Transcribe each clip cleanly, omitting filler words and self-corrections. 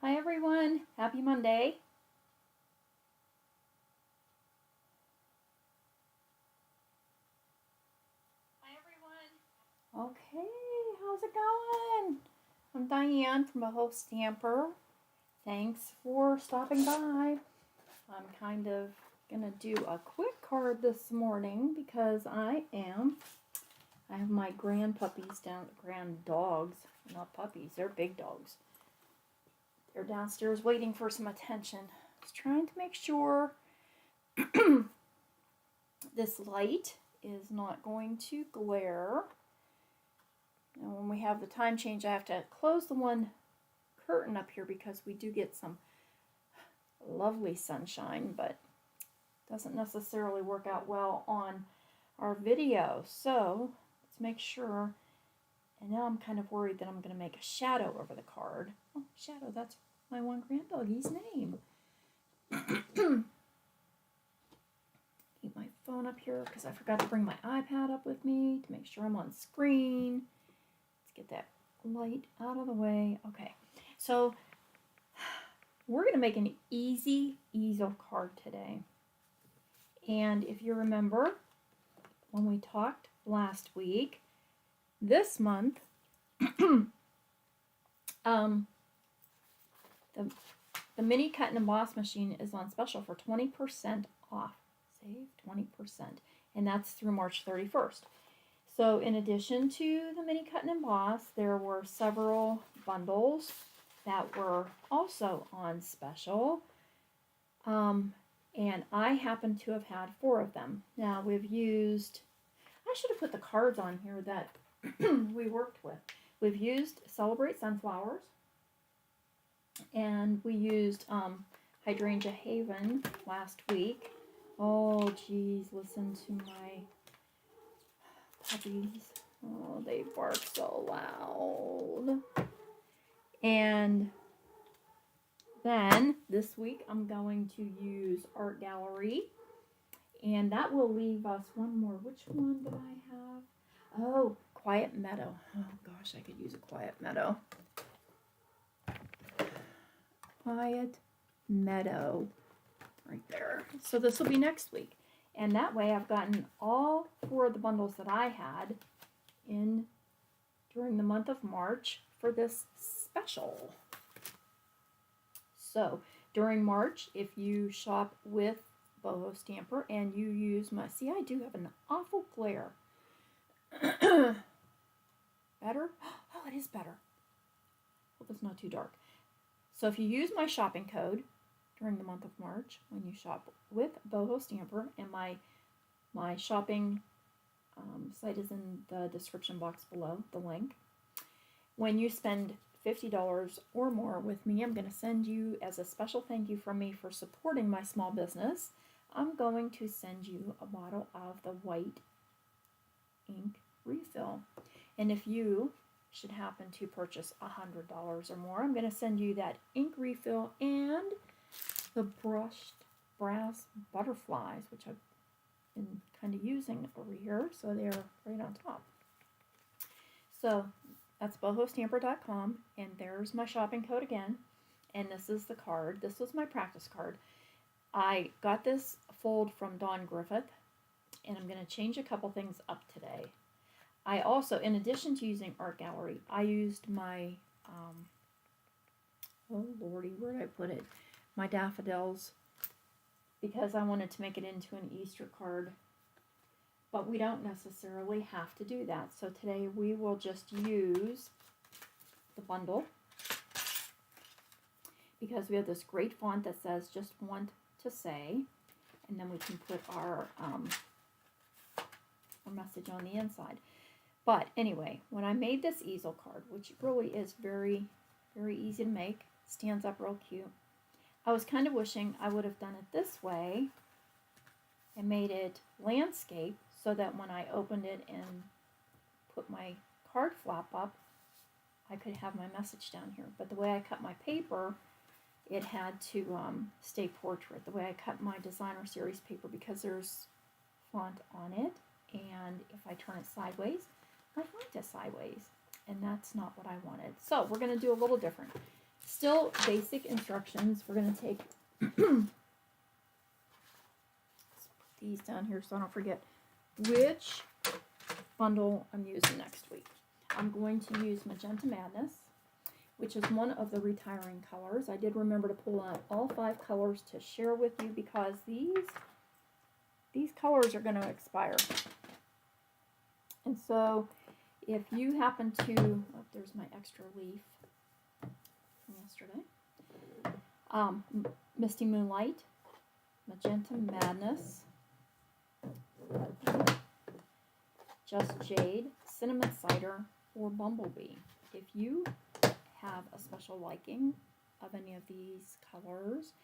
Hi everyone, happy Monday. Okay, how's it going? I'm Diane from Boho Stamper. Thanks for stopping by. I'm kind of gonna do a quick card this morning because I have my grand puppies grand dogs, not puppies, they're big dogs. They're downstairs waiting for some attention. Just trying to make sure this light is not going to glare. Now when we have the time change, I have to close the one curtain up here because we do get some lovely sunshine, but doesn't necessarily work out well on our video. So let's make sure. And now I'm kind of worried that I'm going to make a shadow over the card. Oh, shadow, that's my one grand doggy's name. Keep my phone up here because I forgot to bring my iPad up with me to make sure I'm on screen. Get that light out of the way. Okay, so we're going to make an easy easel card today. And if you remember, when we talked last week, this month, the mini cut and emboss machine is on special for 20% off. Save 20%. And that's through March 31st. So in addition to the mini cut and emboss, there were several bundles that were also on special. And I happen to have had 4 of them. Now we've used, I should have put the cards on here that we worked with. We've used Celebrate Sunflowers. And we used Hydrangea Haven last week. Oh geez, listen to my puppies. Oh, they bark so loud. And then this week I'm going to use Art Gallery. And that will leave us one more. Which one did I have? Oh, Quiet Meadow. Oh gosh, I could use a Quiet Meadow. Quiet Meadow. Right there. So this will be next week. And that way I've gotten all 4 of the bundles that I had in during the month of March for this special. So during March, if you shop with Boho Stamper and you use my, see, I do have an awful glare. Better? Oh, it is better. Hope it's not too dark. So if you use my shopping code during the month of March, when you shop with Boho Stamper, and my shopping site is in the description box below, the link. When you spend $50 or more with me, I'm going to send you, as a special thank you from me for supporting my small business, I'm going to send you a bottle of the white ink refill. And if you should happen to purchase $100 or more, I'm going to send you that ink refill and the brushed brass butterflies, which I've been kind of using over here, so they're right on top. So that's bohostamper.com, and there's my shopping code again, and this is the card. This was my practice card. I got this fold from Dawn Griffith, and I'm going to change a couple things up today. I also, in addition to using Art Gallery, I used my, oh lordy, where did I put it? My daffodils, because I wanted to make it into an Easter card, but we don't necessarily have to do that. So today we will just use the bundle because we have this great font that says "Just Want to Say," and then we can put our message on the inside. But anyway, when I made this easel card, which really is very, very easy to make, stands up real cute, I was kind of wishing I would have done it this way and made it landscape so that when I opened it and put my card flap up, I could have my message down here. But the way I cut my paper, it had to stay portrait. The way I cut my designer series paper, because there's font on it, and if I turn it sideways, my font is sideways, and that's not what I wanted. So we're going to do a little different. Still basic instructions. We're going to take let's put these down here so I don't forget which bundle I'm using next week. I'm going to use Magenta Madness, which is one of the retiring colors. I did remember to pull out all 5 colors to share with you because these colors are going to expire. And so if you happen to, oh, there's my extra leaf from yesterday. Misty Moonlight, Magenta Madness, Just Jade, Cinnamon Cider, or Bumblebee. If you have a special liking of any of these colors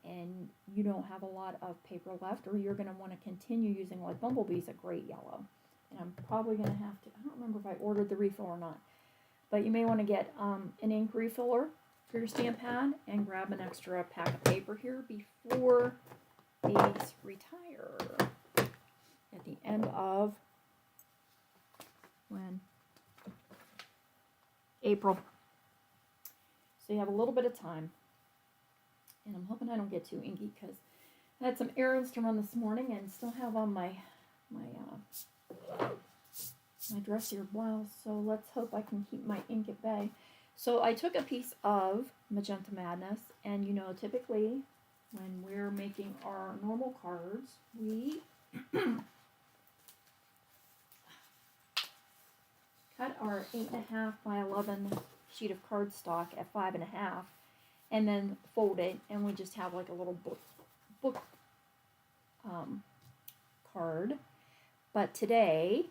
and you don't have a lot of paper left, or you're going to want to continue using, like Bumblebee's a great yellow. And I'm probably going to have to, I don't remember if I ordered the refill or not, but you may want to get an ink refiller for your stamp pad and grab an extra pack of paper here before these retire at the end of when? April. So you have a little bit of time. And I'm hoping I don't get too inky because I had some errands to run this morning and still have on my dressier blouse. So let's hope I can keep my ink at bay. So I took a piece of Magenta Madness, and you know, typically when we're making our normal cards, we cut our 8.5 by 11 sheet of cardstock at 5.5, and then fold it, and we just have like a little book card. But today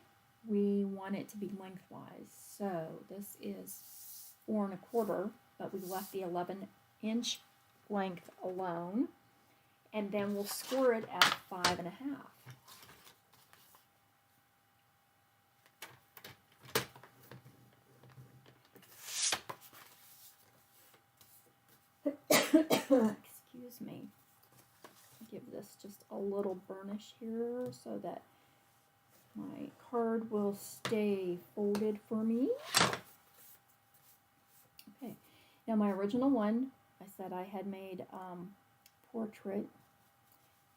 we want it to be lengthwise, so this is 4 1/4, but we left the 11-inch length alone, and then we'll score it at 5.5. Excuse me. Give this just a little burnish here so that my card will stay folded for me. Okay, now my original one, I said I had made portrait,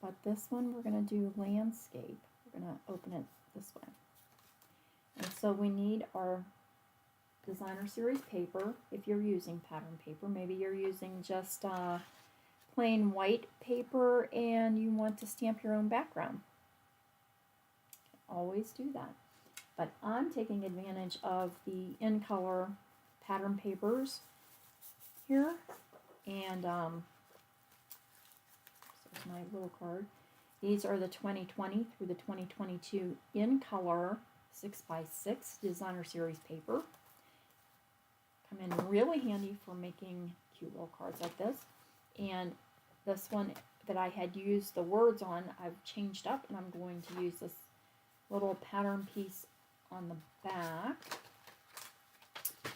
but this one we're going to do landscape. We're going to open it this way. And so we need our designer series paper. If you're using pattern paper, maybe you're using just plain white paper and you want to stamp your own background. Always do that. But I'm taking advantage of the in color pattern papers here, and so it's my little card. These are the 2020 through the 2022 in color 6x6 designer series paper. Come in really handy for making cute little cards like this. And this one that I had used the words on, I've changed up, and I'm going to use this little pattern piece on the back.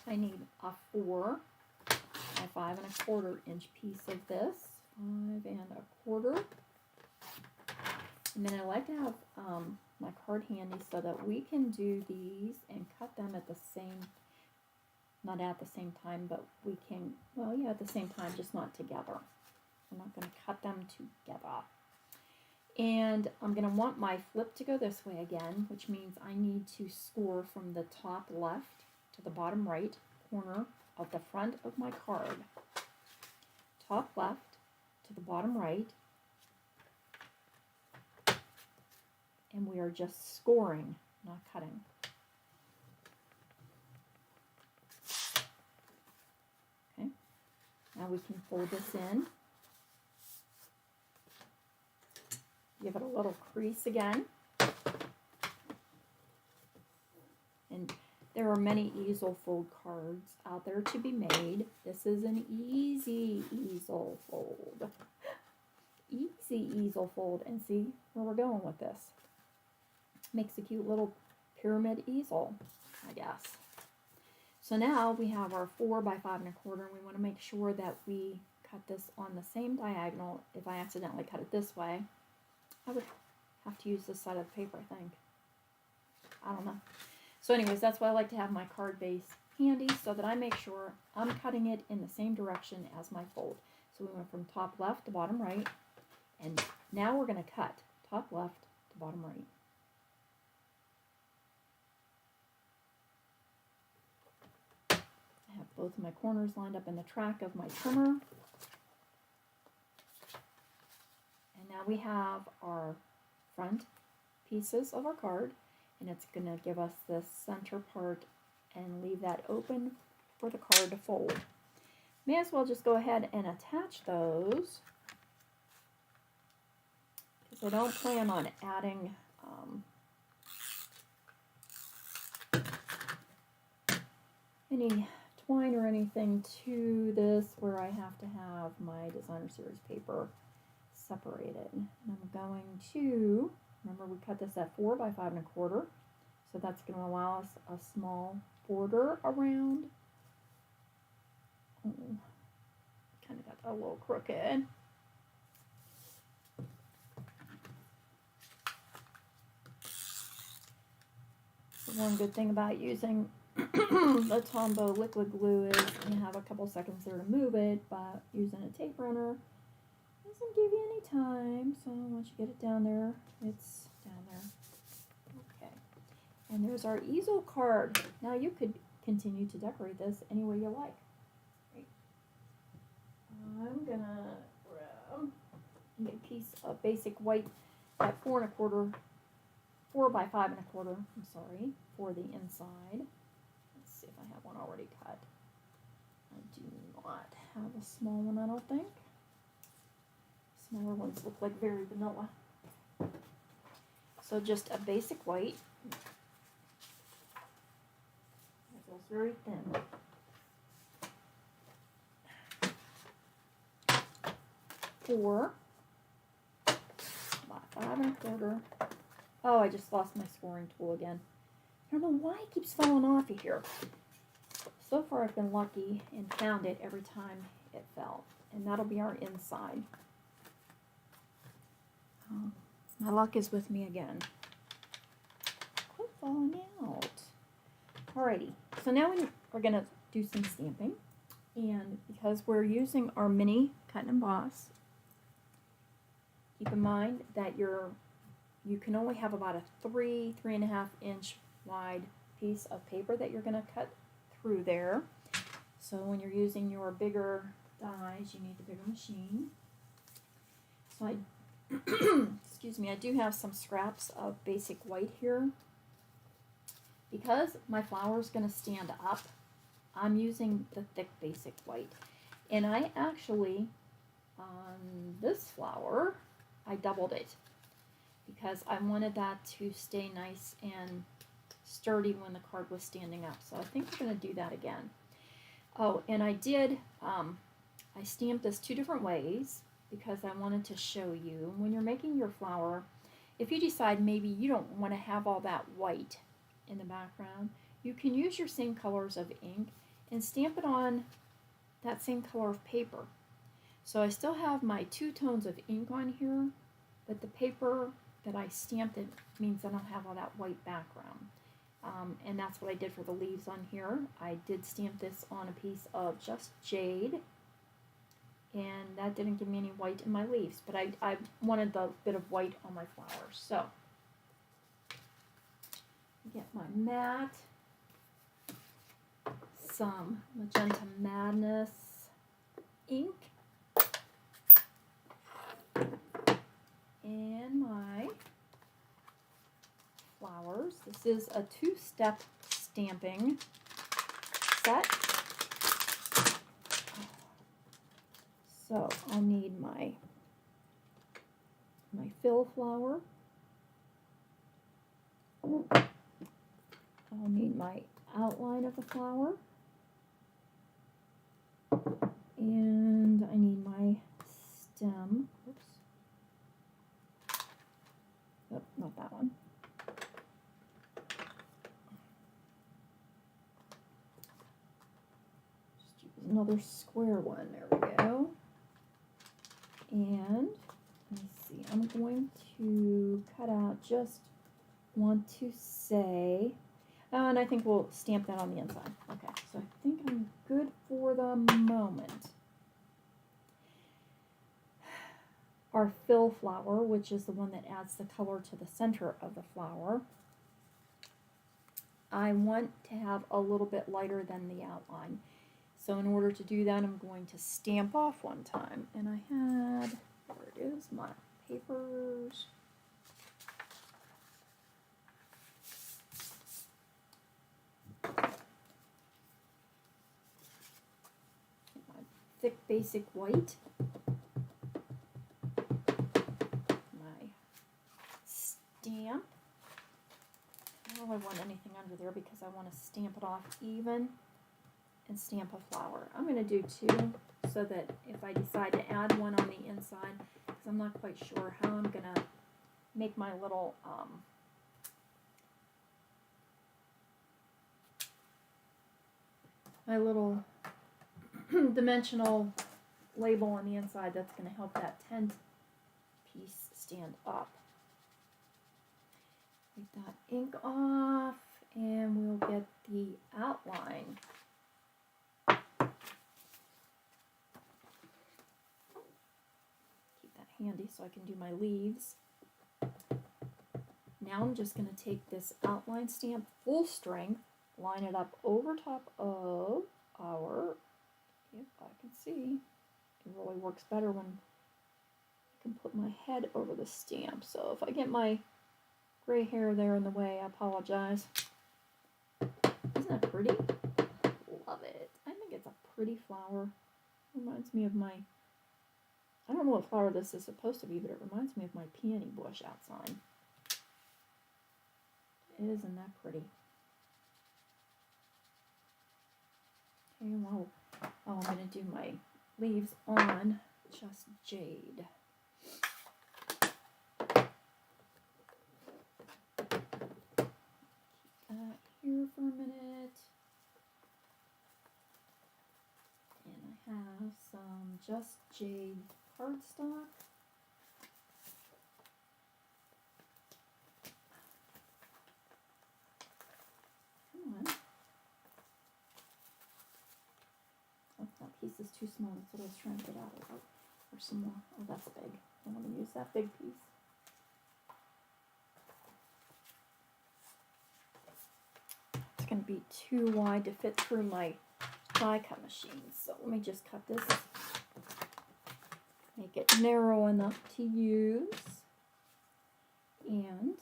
I need a 4 by 5 1/4 inch piece of this, 5 1/4. And then I like to have my card handy so that we can do these and cut them at the same, not at the same time, but we can, well, yeah, at the same time, just not together. I'm not going to cut them together. And I'm going to want my flip to go this way again, which means I need to score from the top left to the bottom right corner of the front of my card. Top left to the bottom right. And we are just scoring, not cutting. Okay. Now we can fold this in. Give it a little crease again. And there are many easel fold cards out there to be made. This is an easy easel fold. Easy easel fold. And see where we're going with this. Makes a cute little pyramid easel, I guess. So now we have our 4 by 5 1/4, and we want to make sure that we cut this on the same diagonal. If I accidentally cut it this way, I would have to use this side of the paper, I think. I don't know. So anyways, that's why I like to have my card base handy so that I make sure I'm cutting it in the same direction as my fold. So we went from top left to bottom right, and now we're going to cut top left to bottom right. I have both of my corners lined up in the track of my trimmer. And now we have our front pieces of our card, and it's going to give us this center part and leave that open for the card to fold. May as well just go ahead and attach those, because I don't plan on adding any twine or anything to this where I have to have my designer series paper separated. And I'm going to, remember we cut this at 4 by 5 1/4, so that's going to allow us a small border around. Oh, kind of got that a little crooked. The one good thing about using the Tombow liquid glue is you have a couple seconds there to move it, but using a tape runner doesn't give you any time. So once you get it down there, it's down there. Okay. And there's our easel card. Now you could continue to decorate this any way you like. Right. I'm gonna grab a piece of basic white at 4 1/4, 4 by 5 1/4, I'm sorry, for the inside. Let's see if I have one already cut. I do not have a small one, I don't think. Smaller ones look like very vanilla. So just a basic white. It feels very thin. Four by 5 1/4. Oh, I just lost my scoring tool again. I don't know why it keeps falling off of here. So far I've been lucky and found it every time it fell. And that'll be our inside. Oh, my luck is with me again. Quit falling out. Alrighty, so now we're going to do some stamping. And because we're using our mini cut and emboss, keep in mind that you can only have about a 3.5 inch wide piece of paper that you're going to cut through there. So when you're using your bigger dies, you need the bigger machine. So I excuse me, I do have some scraps of basic white here. Because my flower is going to stand up, I'm using the thick basic white. And I actually, on this flower, I doubled it because I wanted that to stay nice and sturdy when the card was standing up. So I think we're going to do that again. Oh, and I did, I stamped this 2 different ways because I wanted to show you when you're making your flower, if you decide maybe you don't want to have all that white in the background, you can use your same colors of ink and stamp it on that same color of paper. So I still have my 2 tones of ink on here, but the paper that I stamped it means I don't have all that white background. And that's what I did for the leaves on here. I did stamp this on a piece of just Jade, and that didn't give me any white in my leaves, but I wanted the bit of white on my flowers. So, get my mat, some Magenta Madness ink, and my flowers. This is a 2-step stamping set. So I'll need my fill flower. I'll need my outline of the flower. And I need my stem. Oops. Oh, not that one. Just use another square one. There we go. And let me see, I'm going to cut out, just want to say, And I think we'll stamp that on the inside. Okay, so I think I'm good for the moment. Our fill flower, which is the one that adds the color to the center of the flower, I want to have a little bit lighter than the outline. So in order to do that, I'm going to stamp off one time. And I had, where it is, my papers. My thick basic white. My stamp. I don't really want anything under there because I want to stamp it off even and stamp a flower. I'm going to do two so that if I decide to add one on the inside, because I'm not quite sure how I'm going to make my little dimensional label on the inside that's going to help that tent piece stand up. Take that ink off and we'll get the outline. Keep that handy so I can do my leaves. Now I'm just going to take this outline stamp full strength, line it up over top of our, if I can see, it really works better when I can put my head over the stamp. So if I get my gray hair there in the way, I apologize. Isn't that pretty? Love it. I think it's a pretty flower. Reminds me of my, I don't know what flower this is supposed to be, but it reminds me of my peony bush outside. Isn't that pretty? Okay, well, I'm going to do my leaves on just Jade. Here for a minute. And I have some Just Jade cardstock. Come on. Oh, that piece is too small. That's what I was trying to get out of. Or some more. Oh, that's big. I want to use that big piece. It's going to be too wide to fit through my die cut machine. So let me just cut this. Make it narrow enough to use. And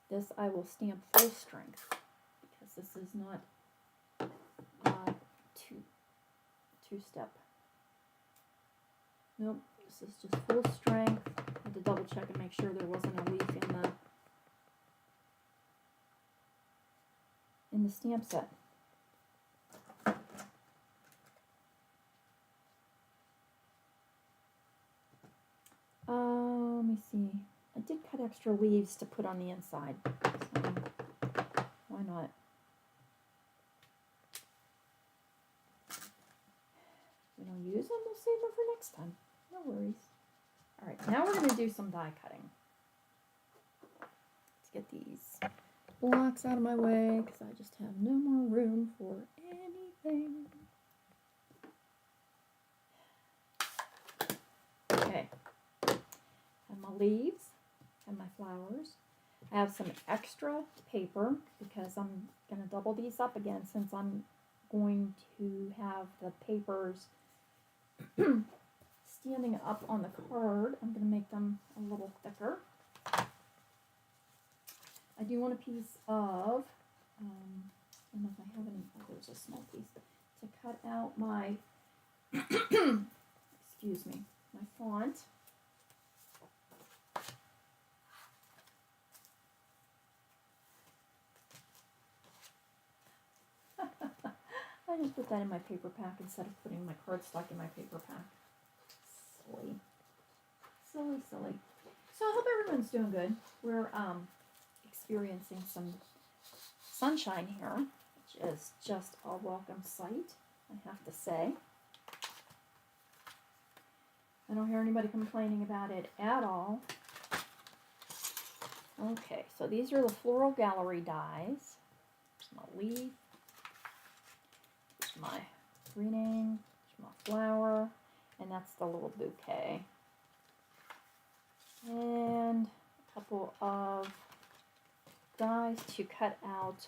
this I will stamp full strength because this is not two-step. Nope, this is just full strength. I had to double check and make sure there wasn't a leaf in the stamp set. Let me see. I did cut extra leaves to put on the inside. So why not? If we don't use them, we'll save them for next time. No worries. Alright, now we're going to do some die cutting. Let's get these blocks out of my way because I just have no more room for anything. Okay. And my leaves and my flowers. I have some extra paper because I'm going to double these up again since I'm going to have the papers standing up on the card. I'm going to make them a little thicker. I do want a piece of, I don't know if I have any, oh, there's a small piece, to cut out my, excuse me, my font. I just put that in my paper pack instead of putting my cardstock in my paper pack. Silly. Silly, silly. So I hope everyone's doing good. We're experiencing some sunshine here, which is just a welcome sight, I have to say. I don't hear anybody complaining about it at all. Okay, so these are the Floral Gallery dies. my leaf. There's my greening. There's my flower. And that's the little bouquet. And a couple of dies to cut out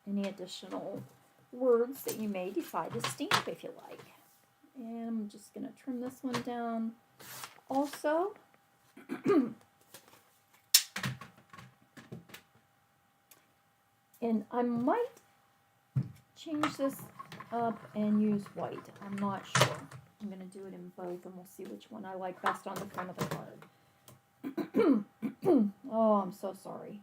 any additional words that you may decide to stamp if you like. And I'm just going to trim this one down also. And I might change this up and use white. I'm not sure. I'm going to do it in both and we'll see which one I like best on the front of the card. Oh, I'm so sorry.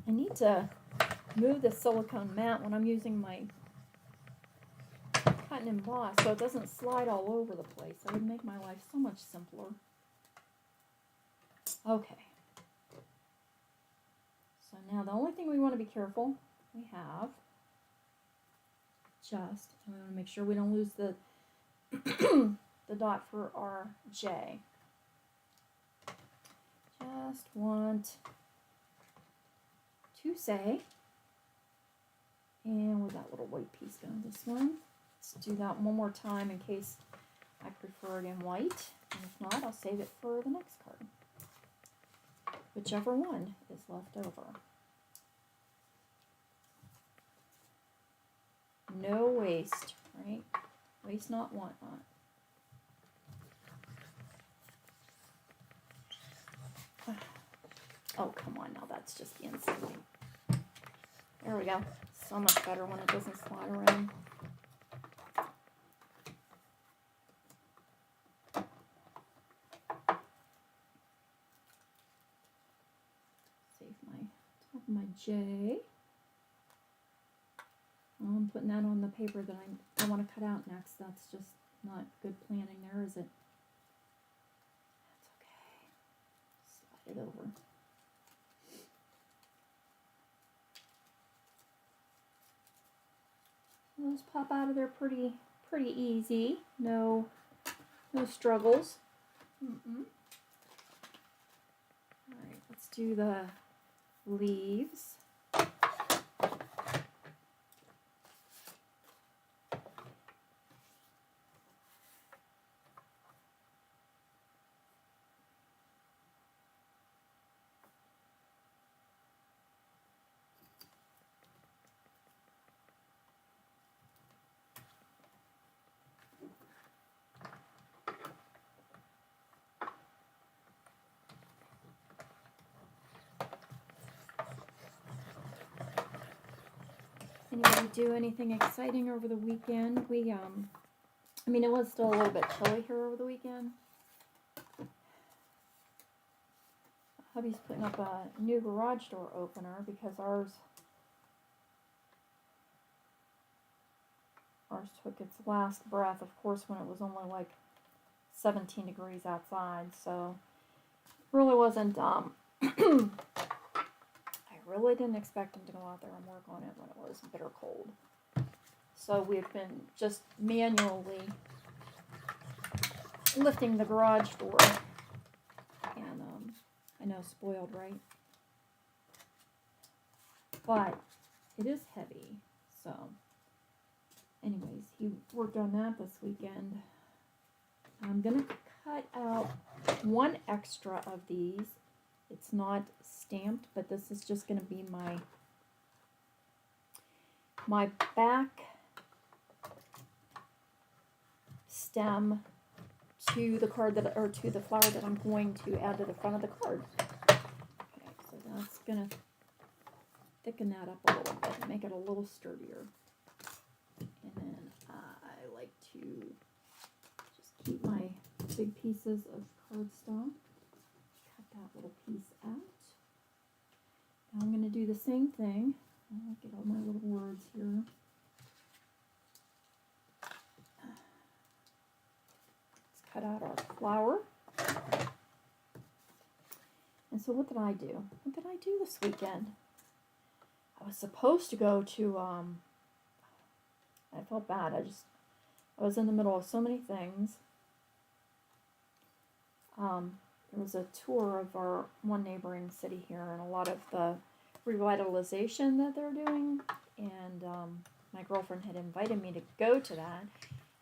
I need to move the silicone mat when I'm using my cut and emboss so it doesn't slide all over the place. That would make my life so much simpler. Okay. So now the only thing we want to be careful, we have just, we want to make sure we don't lose the the dot for our J. Just want to say, and with that little white piece going this one, let's do that one more time in case I prefer it in white, and if not, I'll save it for the next card, whichever one is left over. No waste, right? Waste not, want not. Oh, come on now, that's just being silly. There we go. So much better when it doesn't slide around. Save my top of my J. I'm putting that on the paper that I want to cut out next. That's just not good planning there, is it? That's okay. Slide it over. Those pop out of there pretty easy. No struggles. All right, let's do the leaves. Anybody do anything exciting over the weekend? I mean, it was still a little bit chilly here over the weekend. Hubby's putting up a new garage door opener because ours took its last breath, of course, when it was only like 17 degrees outside, so it really wasn't, I really didn't expect him to go out there and work on it when it was bitter cold. So we've been just manually lifting the garage door. And I know, spoiled, right? But it is heavy. So anyways, he worked on that this weekend. I'm going to cut out one extra of these. It's not stamped, but this is just going to be my back stem to the card that, or to the flower that I'm going to add to the front of the card. Okay, so that's going to thicken that up a little bit and make it a little sturdier. And then I like to just keep my big pieces of cardstock. Cut that little piece out. Now I'm going to do the same thing. I'll get all my little words here. Let's cut out our flower. And so what did I do? What did I do this weekend? I was supposed to go to, I felt bad. I just I was in the middle of so many things. There was a tour of our one neighboring city here and a lot of the revitalization that they're doing. And my girlfriend had invited me to go to that.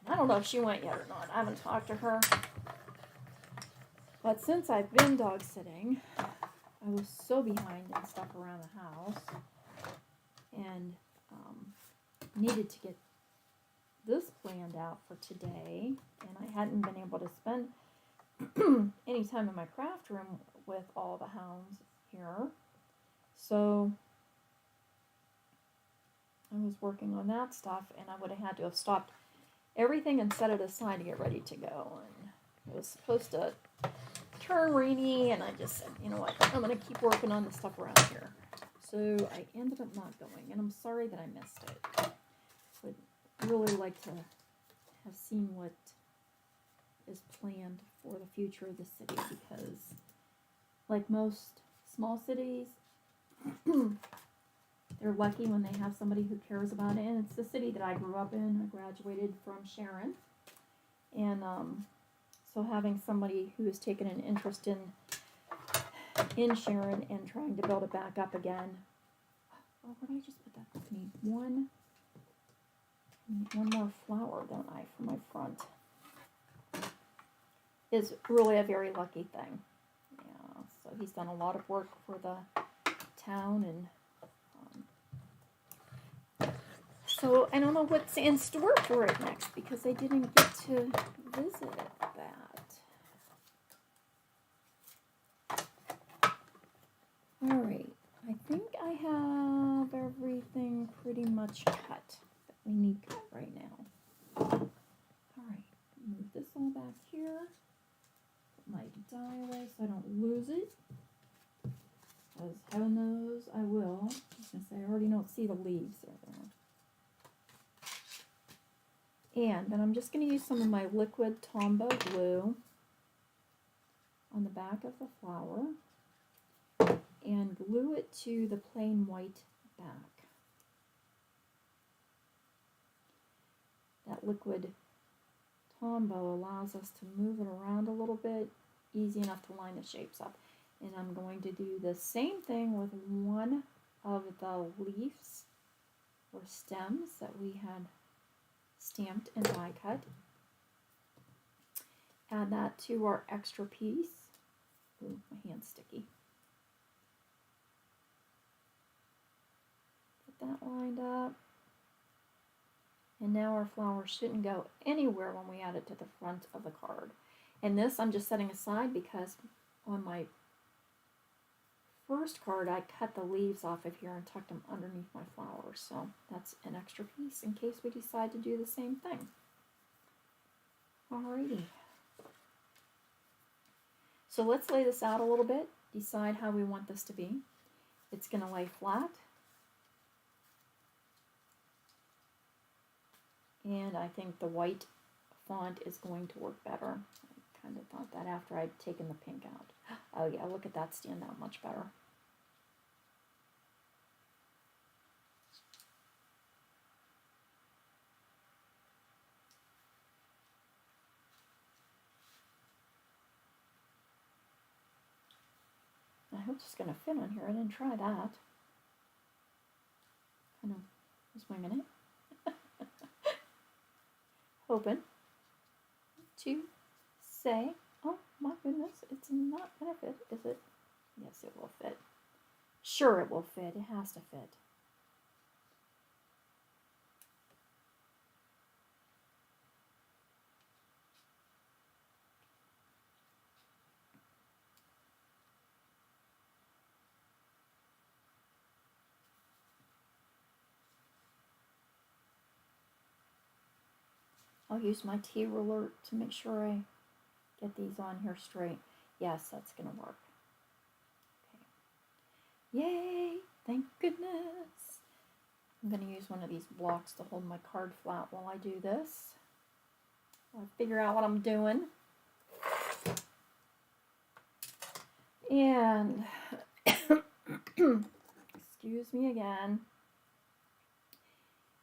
And I don't know if she went yet or not. I haven't talked to her. But since I've been dog sitting, I was so behind in stuff around the house. And needed to get this planned out for today. And I hadn't been able to spend any time in my craft room with all the hounds here. So I was working on that stuff, and I would have had to have stopped everything and set it aside to get ready to go. And it was supposed to turn rainy, and I just said, you know what, I'm going to keep working on the stuff around here. So I ended up not going, and I'm sorry that I missed it. Would really like to have seen what is planned for the future of the city, because like most small cities, they're lucky when they have somebody who cares about it. And it's the city that I grew up in. I graduated from Sharon, and so having somebody who has taken an interest in Sharon and trying to build it back up again. Oh, where did I just put that? I need one more flower, don't I, for my front? Is really a very lucky thing. Yeah, so he's done a lot of work for the town, and so I don't know what's in store for it next, because I didn't get to visit that. Alright, I think I have everything pretty much cut that we need cut right now. Alright, move this all back here. Put my die away so I don't lose it. As heaven knows I will. I was going to say, I already don't see the leaves there. And then I'm just going to use some of my liquid Tombow glue on the back of the flower and glue it to the plain white back. That liquid Tombow allows us to move it around a little bit, easy enough to line the shapes up. And I'm going to do the same thing with one of the leaves or stems that we had stamped and die cut. Add that to our extra piece. Ooh, my hand's sticky. Get that lined up. And now our flower shouldn't go anywhere when we add it to the front of the card. And this I'm just setting aside because on my first card I cut the leaves off of here and tucked them underneath my flowers. So that's an extra piece in case we decide to do the same thing. Alrighty. So let's lay this out a little bit, decide how we want this to be. It's going to lay flat. And I think the white font is going to work better. I kind of thought that after I'd taken the pink out. Oh yeah, look at that stand out much better. I hope it's going to fit on here. I didn't try that. Kind of was winging it. Hoping to say, oh my goodness, it's not going to fit, is it? Yes, it will fit. Sure, it will fit. It has to fit. I'll use my T-ruler to make sure I get these on here straight. Yes, that's going to work. Okay. Yay! Thank goodness. I'm going to use one of these blocks to hold my card flat while I do this. I'll figure out what I'm doing. And, excuse me again.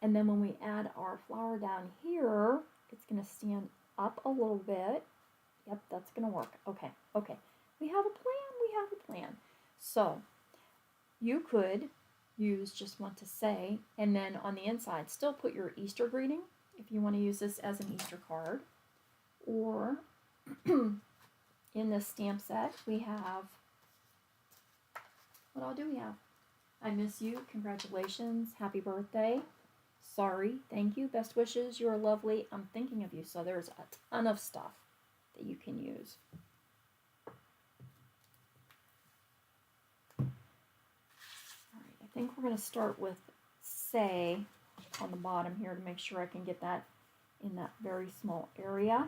And then when we add our flower down here, it's going to stand up a little bit. Yep, that's going to work. Okay, okay. We have a plan. We have a plan. So you could use just want to say, and then on the inside still put your Easter greeting if you want to use this as an Easter card. Or in this stamp set we have, what all do we have? I miss you, congratulations, happy birthday, sorry, thank you, best wishes, you are lovely, I'm thinking of you. So there's a ton of stuff that you can use. Alright, I think we're going to start with say on the bottom here to make sure I can get that in that very small area.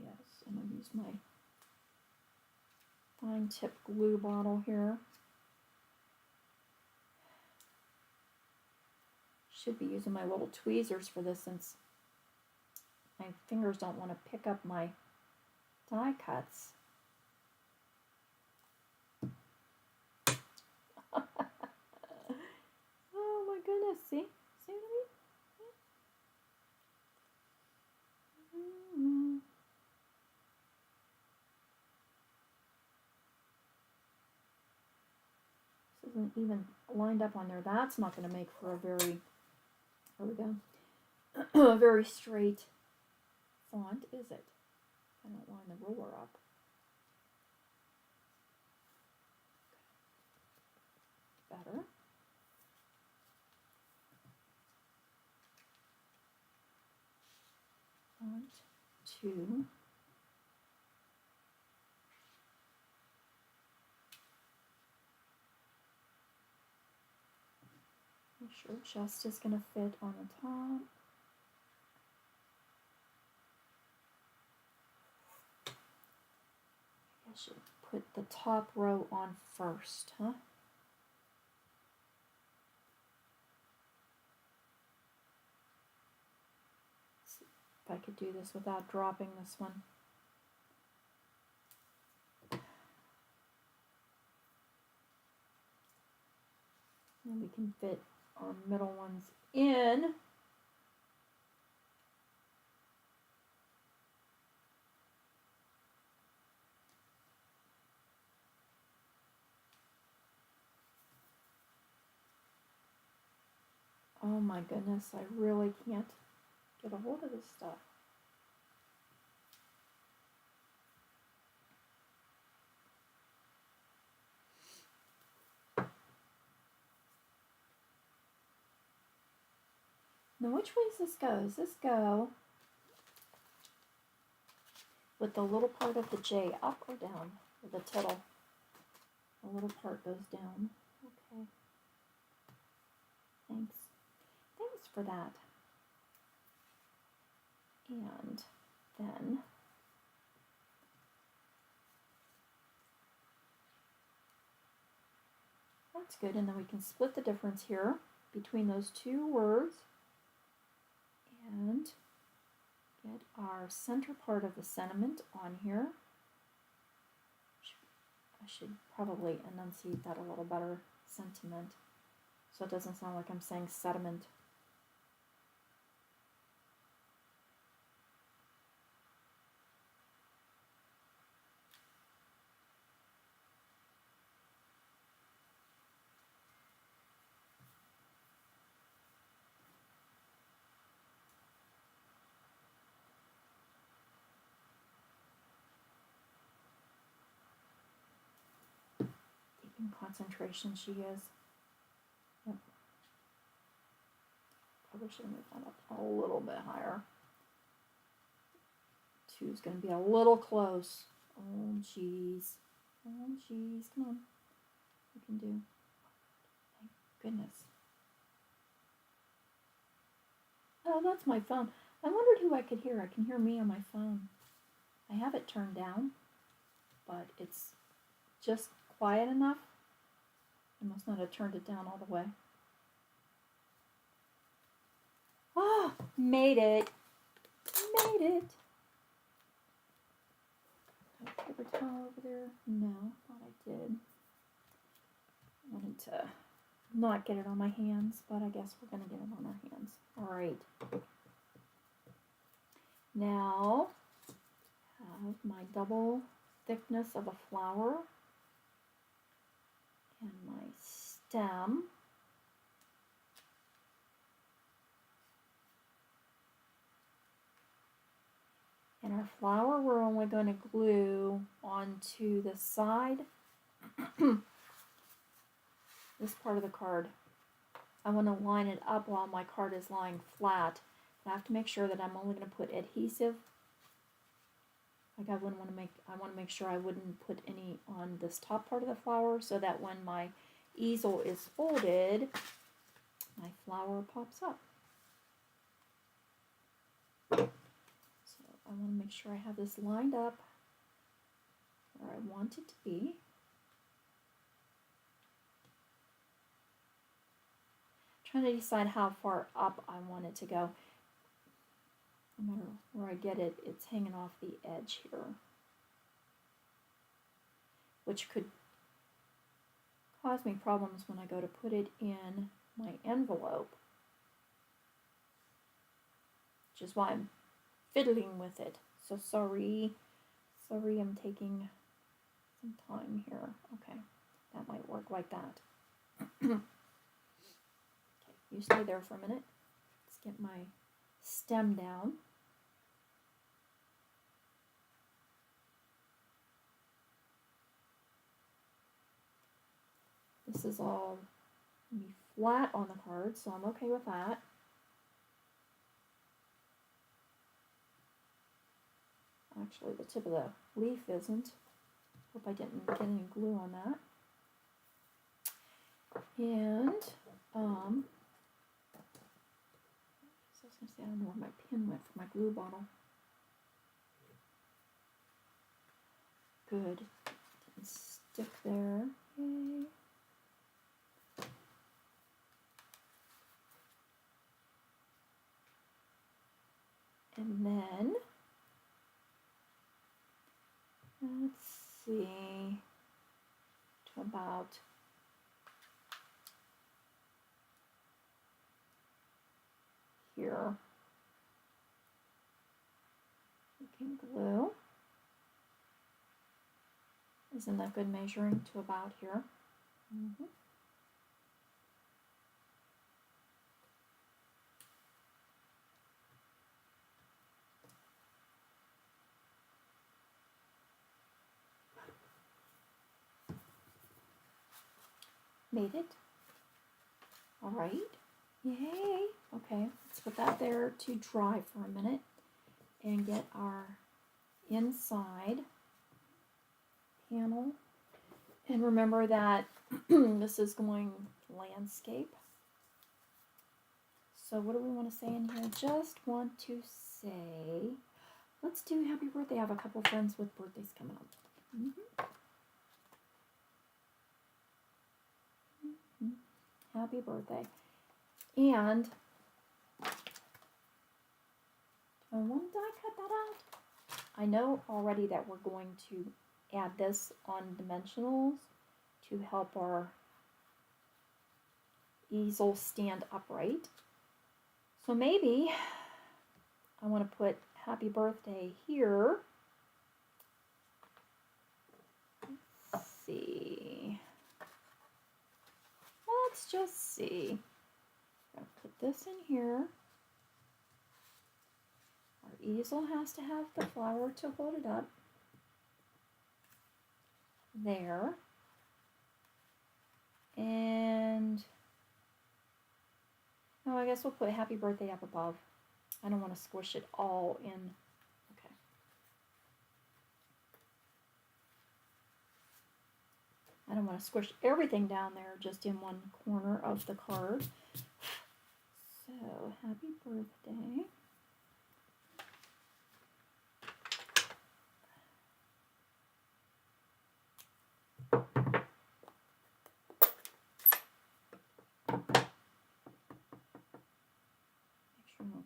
Yes, I'm going to use my fine tip glue bottle here. Should be using my little tweezers for this since my fingers don't want to pick up my die cuts. Oh my goodness, see? See what I mean? This isn't even lined up on there. That's not going to make for a very, there we go, a very straight font, is it? I don't line the ruler up. Better. Font 2. Make sure just is going to fit on the top. I should put the top row on first, huh? Let's see if I could do this without dropping this one. And we can fit our middle ones in. Oh my goodness, I really can't get a hold of this stuff. Now which way does this go? Does this go with the little part of the J up or down? Or the tittle? The little part goes down. Okay. Thanks. Thanks for that. And then that's good. And then we can split the difference here between those two words and get our center part of the sentiment on here. I should probably enunciate that a little better. Sentiment. So it doesn't sound like I'm saying sediment. In concentration she is. Yep. Probably should move that up a little bit higher. 2 is going to be a little close. Oh jeez. Oh jeez. Come on. You can do. Thank goodness. Oh, that's my phone. I wondered who I could hear. I can hear me on my phone. I have it turned down, but it's just quiet enough. I must not have turned it down all the way. Ah, made it. Made it. Did I put paper towel over there? No, thought I did. wanted to not get it on my hands, but I guess we're going to get it on our hands. All right. Now, I have my double thickness of a flower and my stem. And our flower we're only going to glue onto the side, this part of the card. I want to line it up while my card is lying flat. I have to make sure that I'm only going to put adhesive. Like I want to make sure I wouldn't put any on this top part of the flower so that when my easel is folded, my flower pops up. I want to make sure I have this lined up where I want it to be. I'm trying to decide how far up I want it to go. No matter where I get it, it's hanging off the edge here, which could cause me problems when I go to put it in my envelope, which is why I'm fiddling with it. So sorry I'm taking some time here. Okay, that might work like that. Okay, you stay there for a minute. Let's get my stem down. This is all going to be flat on the card, so I'm okay with that. Actually, the tip of the leaf isn't. Hope I didn't get any glue on that. And, I was going to say, I don't know where my pin went for my glue bottle. Good. Didn't stick there. Yay. And then, let's see, to about here. We can glue. Isn't that good measuring to about here? Mm-hmm. Made it. All right. Yay. Okay, let's put that there to dry for a minute and get our inside panel. And remember that this is going landscape. So what do we want to say in here? Just want to say, let's do happy birthday. I have a couple friends with birthdays coming up. Happy birthday. And did I cut that out? I know already that we're going to add this on dimensionals to help our easel stand upright. So maybe I want to put happy birthday here. Let's see. Let's just see. I'm going to put this in here. Our easel has to have the flower to hold it up. There. And no, I guess we'll put happy birthday up above. I don't want to squish it all in. Okay. I don't want to squish everything down there just in one corner of the card. So, happy birthday.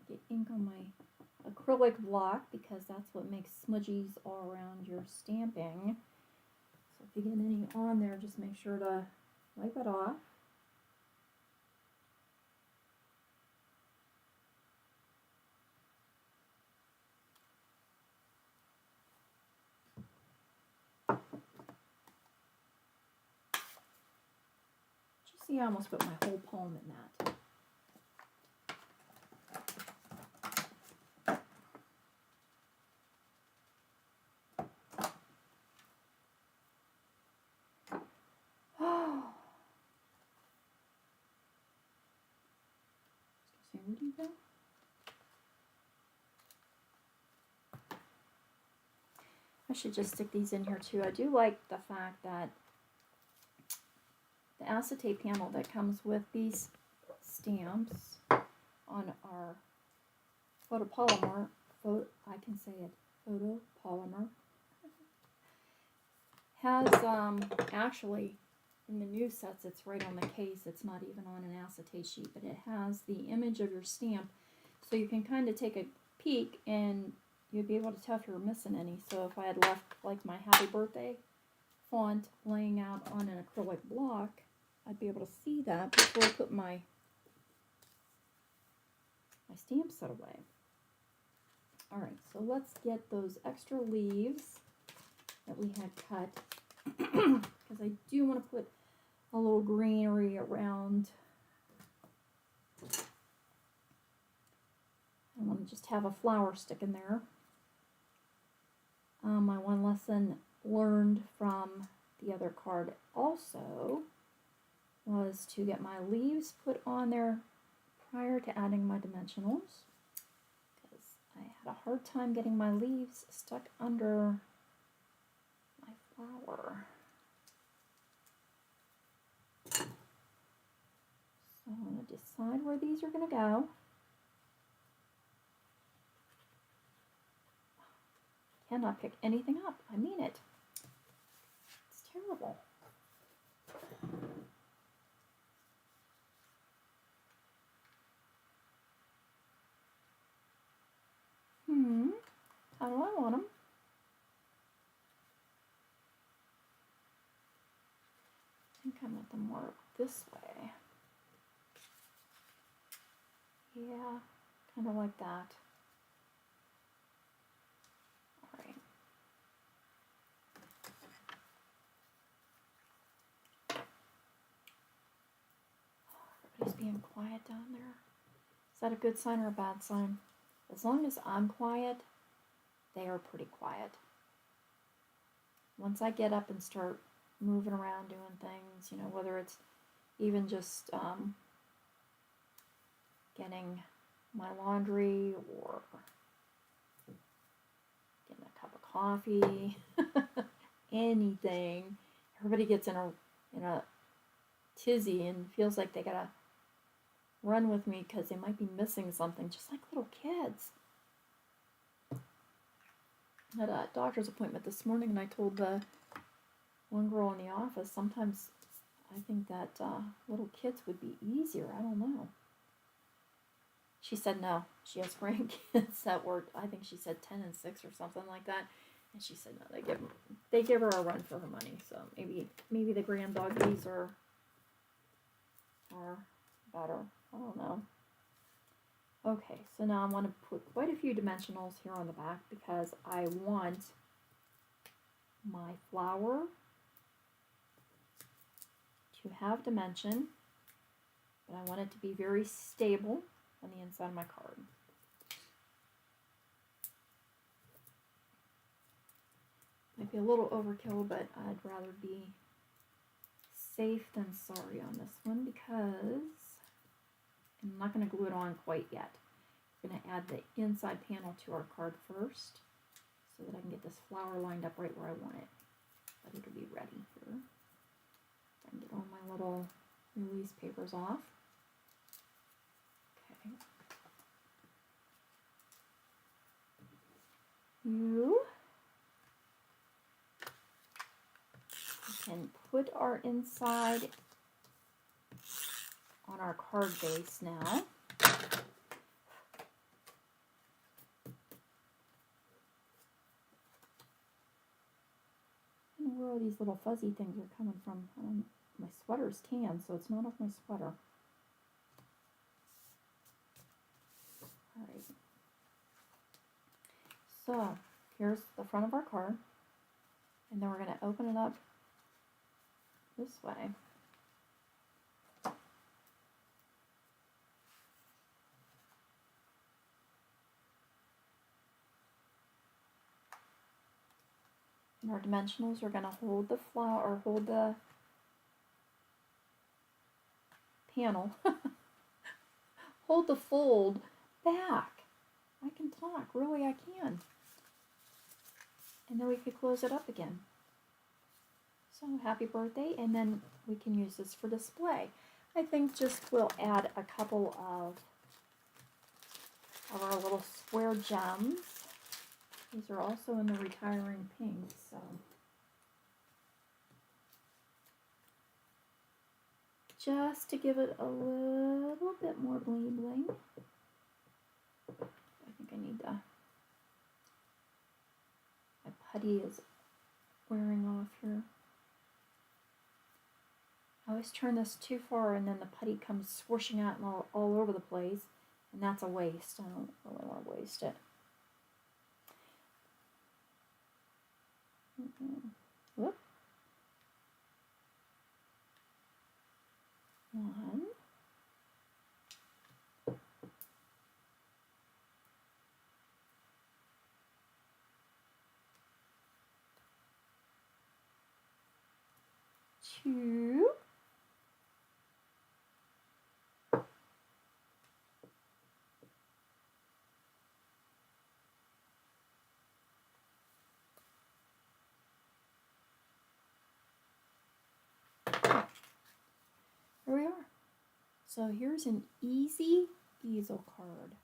Get ink on my acrylic block because that's what makes smudgies all around your stamping. So if you get any on there, just make sure to wipe it off. See, I almost put my whole palm in that. Oh. Say, where do you go? I should just stick these in here too. I do like the fact that the acetate panel that comes with these stamps on our photopolymer, I can say it, photopolymer, has actually, in the new sets, it's right on the case. It's not even on an acetate sheet, but it has the image of your stamp, so you can kind of take a peek and you'd be able to tell if you're missing any. So if I had left like my happy birthday font laying out on an acrylic block, I'd be able to see that before I put my stamp set away. All right, so let's get those extra leaves that we had cut, because I do want to put a little greenery around. I want to just have a flower stick in there. My one lesson learned from the other card also was to get my leaves put on there prior to adding my dimensionals, because I had a hard time getting my leaves stuck under my flower. So I'm going to decide where these are going to go. Cannot pick anything up. I mean it. It's terrible. How do I want them? I think I want them more this way. Yeah, kind of like that. All right. Everybody's being quiet down there. Is that a good sign or a bad sign? As long as I'm quiet, they are pretty quiet. Once I get up and start moving around doing things, you know, whether it's even just getting my laundry or getting a cup of coffee, anything, everybody gets in a tizzy and feels like they gotta run with me because they might be missing something, just like little kids. I had a doctor's appointment this morning, and I told the one girl in the office, sometimes I think that little kids would be easier. I don't know. She said no. She has grandkids that were, I think she said 10 and 6 or something like that. And she said no, they give her a run for her money. So maybe the grand doggies are better. I don't know. Okay, so now I want to put quite a few dimensionals here on the back because I want my flower to have dimension, but I want it to be very stable on the inside of my card. Might be a little overkill, but I'd rather be safe than sorry on this one because I'm not going to glue it on quite yet. I'm going to add the inside panel to our card first so that I can get this flower lined up right where I want it. But it'll be ready here. I can get all my little release papers off. Okay. We can put our inside on our card base now. And where all these little fuzzy things are coming from? My sweater's tan, so it's not off my sweater. Alright. So, here's the front of our card. And then we're going to open it up this way. And our dimensionals are going to hold the flower, or hold the panel, hold the fold back. I can talk, really I can. And then we could close it up again. So happy birthday, and then we can use this for display. I think just we'll add a couple of our little square gems. These are also in the retiring pink, so. Just to give it a little bit more bling bling. I think I need to. My putty is wearing off here. I always turn this too far and then the putty comes swooshing out and all over the place. And that's a waste. I don't really want to waste it. Whoop. One. Two. Here we are. So here's an easy easel card.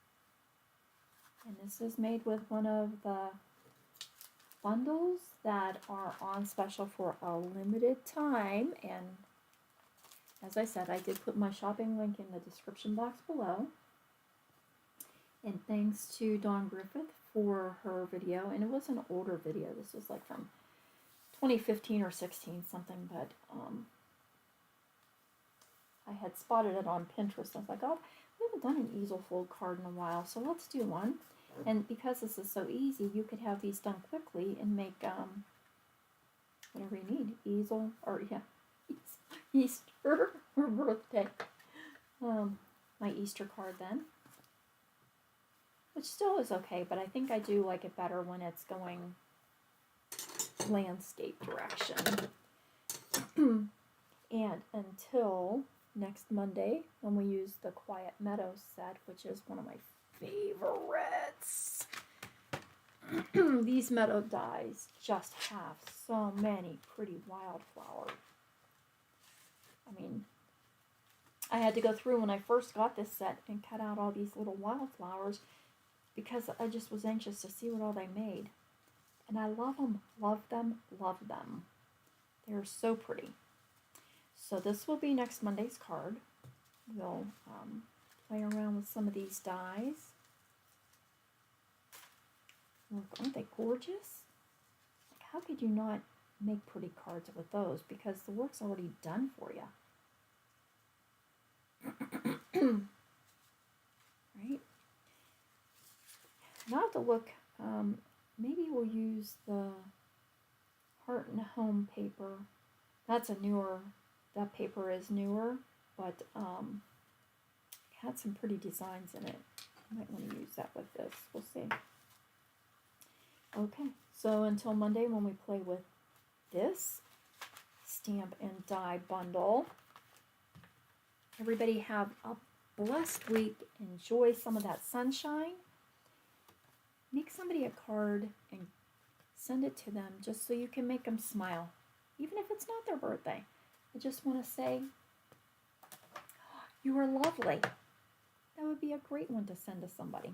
And this is made with one of the bundles that are on special for a limited time. And as I said, I did put my shopping link in the description box below. And thanks to Dawn Griffith for her video. And it was an older video. This was like from 2015 or 16 something, but I had spotted it on Pinterest. I was like, oh, we haven't done an easel fold card in a while, so let's do one. And because this is so easy, you could have these done quickly and make whatever you need. Easel, or yeah, Easter or birthday. My Easter card then. Which still is okay, but I think I do like it better when it's going landscape direction. And until next Monday, when we use the Quiet Meadows set, which is one of my favorites. These meadow dies just have so many pretty wildflowers. I mean, I had to go through when I first got this set and cut out all these little wildflowers because I just was anxious to see what all they made. And I love them, love them, love them. They're so pretty. So this will be next Monday's card. We'll play around with some of these dies. Look, aren't they gorgeous? Like, how could you not make pretty cards with those? Because the work's already done for you. Right? Now I have to look. Maybe we'll use the Heart and Home paper. That's a newer. That paper is newer, but had some pretty designs in it. I might want to use that with this. We'll see. Okay, so until Monday when we play with this stamp and die bundle, everybody have a blessed week. Enjoy some of that sunshine. Make somebody a card and send it to them just so you can make them smile, even if it's not their birthday. I just want to say, you are lovely. That would be a great one to send to somebody.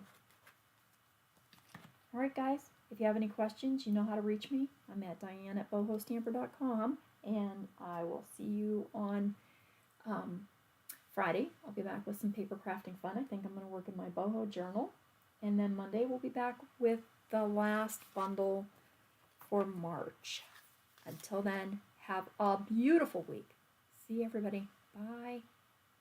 All right, guys, if you have any questions, you know how to reach me. I'm at diane@bohostamper.com, and I will see you on Friday. I'll be back with some paper crafting fun. I think I'm going to work in my boho journal. And then Monday, we'll be back with the last bundle for March. Until then, have a beautiful week. See everybody. Bye.